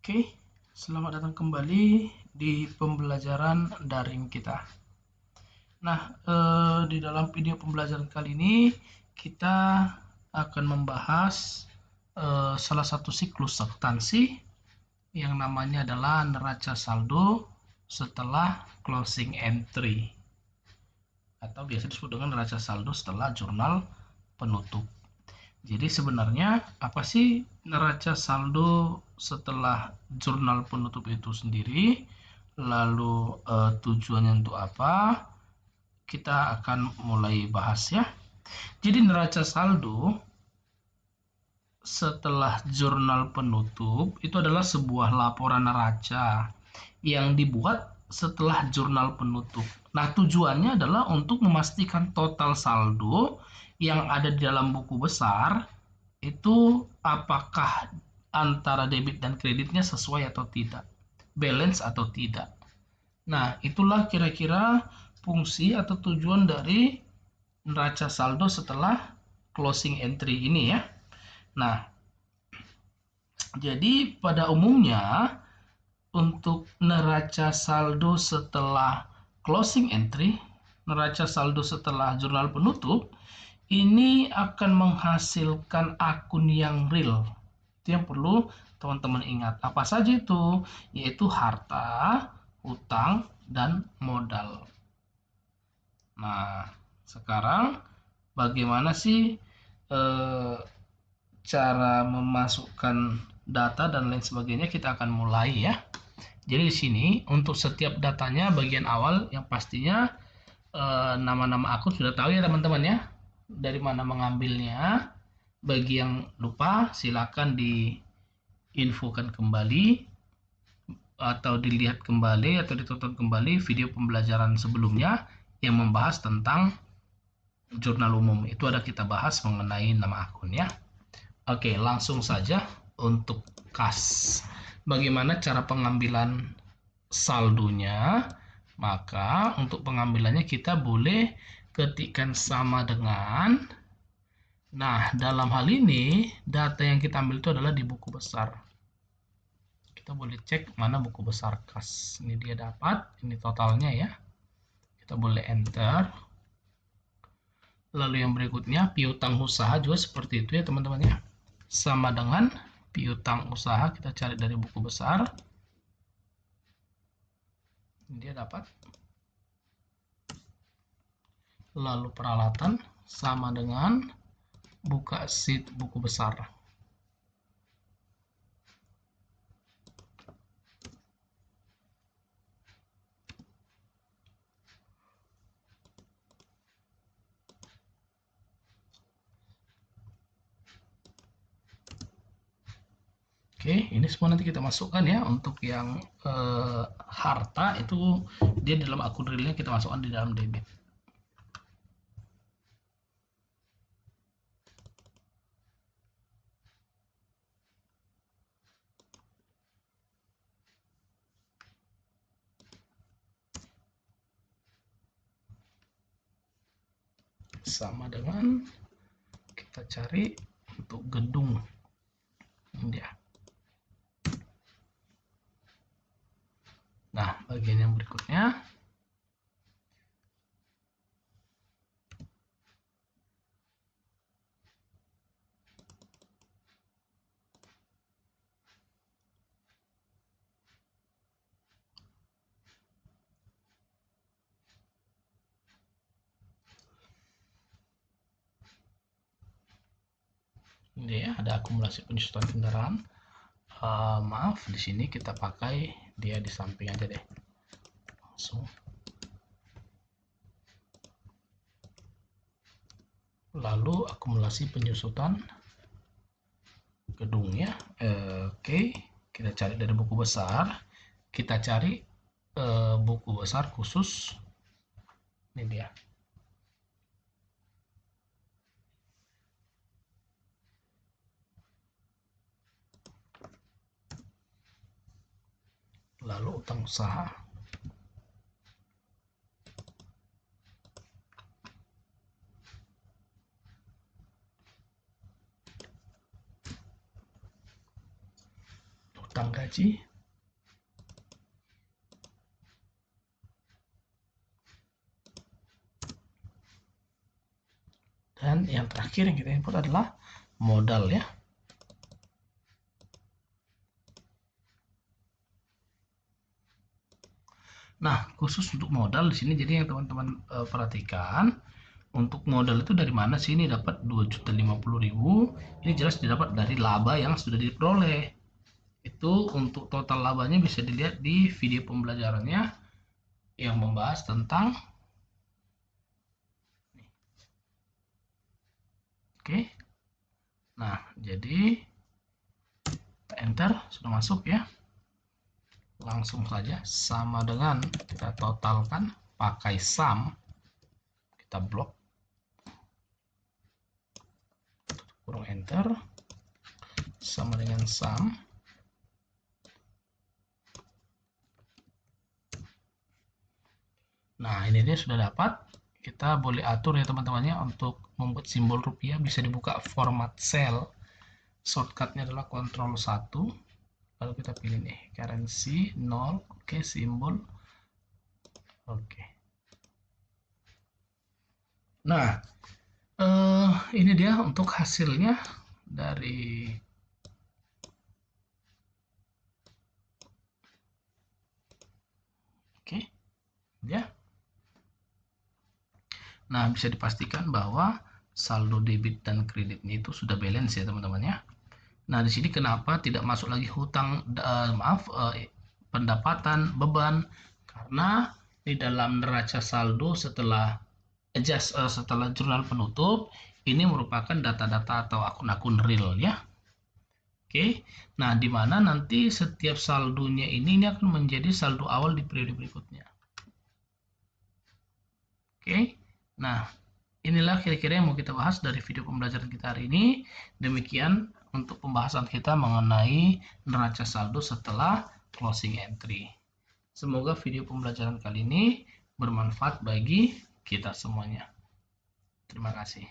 Oke, selamat datang kembali di pembelajaran daring kita. Nah, di dalam video pembelajaran kali ini kita akan membahas salah satu siklus akuntansi yang namanya adalah neraca saldo setelah closing entry atau biasa disebut dengan neraca saldo setelah jurnal penutup. Jadi sebenarnya apa sih neraca saldo setelah jurnal penutup itu sendiri? Lalu tujuannya untuk apa? Kita akan mulai bahas ya. Jadi neraca saldo setelah jurnal penutup itu adalah sebuah laporan neraca yang dibuat setelah jurnal penutup. Nah, tujuannya adalah untuk memastikan total saldo yang ada di dalam buku besar itu apakah antara debit dan kreditnya sesuai atau tidak, balance atau tidak. Nah, itulah kira-kira fungsi atau tujuan dari neraca saldo setelah closing entry ini ya. Nah, jadi pada umumnya untuk neraca saldo setelah closing entry, neraca saldo setelah jurnal penutup, ini akan menghasilkan akun yang real. Itu yang perlu teman-teman ingat. Apa saja itu? Yaitu harta, hutang, dan modal. Nah, sekarang bagaimana sih cara memasukkan data dan lain sebagainya? Kita akan mulai ya. Jadi di sini untuk setiap datanya bagian awal yang pastinya nama-nama akun sudah tahu ya teman-teman ya. Dari mana mengambilnya? Bagi yang lupa silakan diinfokan kembali atau dilihat kembali atau ditonton kembali video pembelajaran sebelumnya yang membahas tentang jurnal umum. Itu ada kita bahas mengenai nama akun ya. Oke, langsung saja untuk kas. Bagaimana cara pengambilan saldonya? Maka untuk pengambilannya kita boleh ketikkan sama dengan. Nah, dalam hal ini data yang kita ambil itu adalah di buku besar. Kita boleh cek mana buku besar kas. Ini dia dapat, ini totalnya ya. Kita boleh enter. Lalu yang berikutnya piutang usaha juga seperti itu ya teman-teman ya. Sama dengan piutang usaha kita cari dari buku besar. Ini dia dapat. Lalu peralatan sama dengan buka sheet buku besar. Oke, ini semua nanti kita masukkan ya. Untuk yang harta itu dia dalam akun realnya kita masukkan di dalam debit. Sama dengan kita cari untuk gedung. Ini dia. Nah, bagian yang berikutnya ini ya, ada akumulasi penyusutan kendaraan. Maaf, di sini kita pakai dia di samping aja deh. Langsung. Lalu akumulasi penyusutan gedung ya. Oke, kita cari dari buku besar. Kita cari buku besar khusus. Ini dia. Lalu utang usaha. tentang gaji. Dan yang terakhir yang kita input adalah modal ya. Nah, khusus untuk modal di sini jadi yang teman-teman perhatikan, untuk modal itu dari mana sih ini dapat 2.050.000? Ini jelas didapat dari laba yang sudah diperoleh. Itu untuk total labanya bisa dilihat di video pembelajarannya yang membahas tentang Oke. Nah, jadi kita enter, sudah masuk ya. Langsung saja sama dengan kita totalkan pakai sum. Kita blok. Kurung enter. Sama dengan sum. Nah, ini dia sudah dapat. Kita boleh atur ya teman-temannya untuk membuat simbol rupiah bisa dibuka format cell. Shortcutnya adalah Ctrl 1. Lalu kita pilih nih currency 0. Oke, simbol. Oke. Nah, ini dia untuk hasilnya dari Oke. Ya. Nah, bisa dipastikan bahwa saldo debit dan kreditnya itu sudah balance ya teman-teman ya. Nah, di sini kenapa tidak masuk lagi hutang, pendapatan, beban? Karena di dalam neraca saldo setelah setelah jurnal penutup, ini merupakan data-data atau akun-akun real ya. Oke, nah di mana nanti setiap saldonya ini akan menjadi saldo awal di periode berikutnya. Oke, nah inilah kira-kira yang mau kita bahas dari video pembelajaran kita hari ini. Demikian untuk pembahasan kita mengenai neraca saldo setelah closing entry. Semoga video pembelajaran kali ini bermanfaat bagi kita semuanya. Terima kasih.